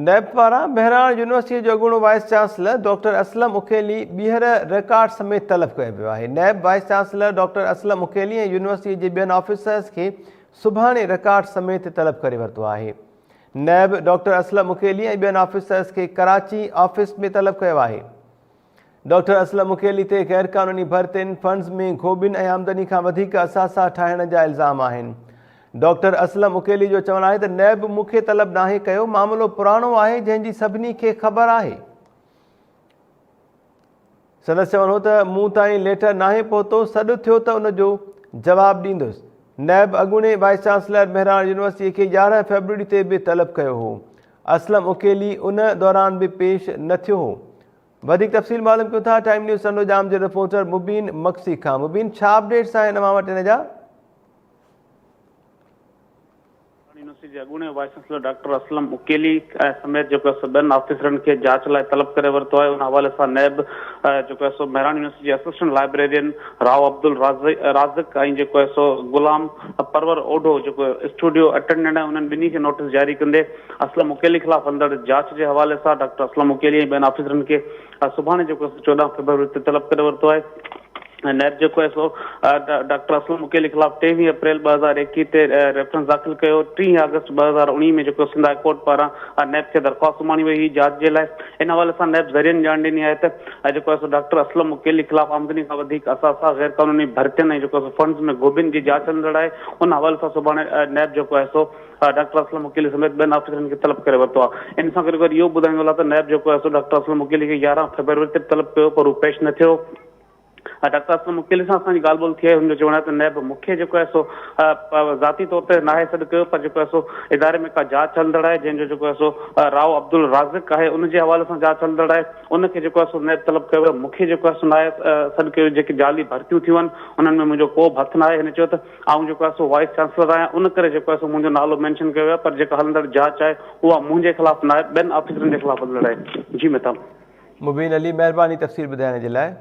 नैब पारां बहराइच यूनिवर्सिटी जो अॻूणो wise chancellor doctor Aslam उकेली ॿीहर रिकॉर्ड समेत तलब कयो वियो आहे। नैब वाइस चांसलर डॉक्टर असलम उकेली ऐं यूनिवर्सिटी जे ॿियनि ऑफिसर्स खे सुभाणे रिकॉर्ड समेत तलब करे वरितो आहे। नैब डॉक्टर असलम उकेली ऐं ॿियनि ऑफिसर्स खे कराची ऑफिस में तलब कयो आहे। डॉक्टर असलम उकेली ते गैर क़ानूनी भर्तियुनि, फंड्स में घोबियुनि ऐं आमदनी खां वधीक असासा ठाहिण जा इल्ज़ाम आहिनि। डॉक्टर असलम उकेली जो चवणु आहे त नैब मूंखे तलब नाहे कयो, मामिलो पुराणो आहे जंहिंजी सभिनी खे ख़बर आहे। सदस्य चवनि त मूं ताईं लेटर नाहे पहुतो, सॾु थियो त उन जो जवाबु ॾींदुसि। नैब अॻूणे वाइस चांसलर बहराइच यूनिवर्सिटी खे 11 फरवरी ते बि तलब कयो हो। असलम उकेली उन दौरान बि पेश न थियो हो। वधीक तफ़सील मालूम कयूं था टाइम न्यूज़ संडोजाम जे रिपोर्टर मुबीन मक्सी खां। मुबीन, छा अपडेट्स आहिनि अवां वटि हिन जा? यूनिवर्सिटी जे अॻूणे वाइस चांसलर डॉक्टर असलम उकेली समेत जेको ॿियनि ऑफिसरनि खे जांच लाइ तलब करे वरितो आहे। उन हवाले सां नैब जेको बहराइच यूनिवर्सिटी जे असिस्टेंट लाइब्रेरियन राव अब्दुल राज़िक ऐं जेको गुलाम परवर ओढो जेको स्टूडियो अटेंडेंट आहे, उन्हनि ॿिन्ही खे नोटिस जारी कंदे असलम उकेली ख़िलाफ़ अंदर जांच जे हवाले सां डॉक्टर असलम उकेली ऐं ॿियनि ऑफिसरनि खे सुभाणे जेको 14 फरवरी ते तलब करे वरितो आहे। नैब जेको डॉक्टर असलम उकेली ख़िलाफ़ 23 अप्रैल 2021 ते रेफरेंस दाख़िल कयो। 3 अगस्त 2019 में जेको सिंध हाई कोर्ट पारां नैब खे दरख़्वास्त सुम्हाणी वई हुई जांच जे लाइ। इन हवाले सां नैब ज़रियनि ॼाण ॾिनी आहे त जेको डॉक्टर असलम उकेली ख़िलाफ़ आमदनी खां वधीक असासा गैर क़ानूनी भर्तियुनि ऐं जेको फंड्स में घोबियुनि जी जांच हलंदड़ आहे। उन हवाले सां सुभाणे नैब जेको डॉक्टर असलम उकेली समेत ॿियनि ऑफिसरनि खे तलब करे वरितो आहे। इन सां गॾु गॾु इहो ॿुधाईंदो आहे त नैब जेको डॉक्टर असलम उकेली खे 11 फरवरी ते तलब कयो, पर हू पेश न थियो। डॉक्टर असलम उकेली सां असांजी ॻाल्हि ॿोल थी आहे। हुनजो चवणु आहे त नैब मूंखे जेको ज़ाती तौर ते नाहे सॾु कयो, पर जेको इदारे में का जांच हलंदड़ आहे जंहिंजो जेको राव अब्दुल राज़िक आहे, उनजे हवाले सां जांच हलंदड़ आहे। उनखे जेको नैब तलब कयो, मूंखे जेको नाहे सॾु कयो। जेके जाली भर्तियूं थियूं आहिनि उन्हनि में मुंहिंजो को बि हथु न आहे। हिन चयो त आउं जेको वाइस चांसलर आहियां, उन करे जेको मुंहिंजो नालो मेंशन कयो आहे, पर जेका हलंदड़ जांच आहे उहा मुंहिंजे ख़िलाफ़ न आहे, ॿियनि ऑफिसरनि जे ख़िलाफ़ हलंदड़ आहे। जी मेहता। मुबीन अली, महिरबानी तफ़सील ॿुधाइण जे लाइ।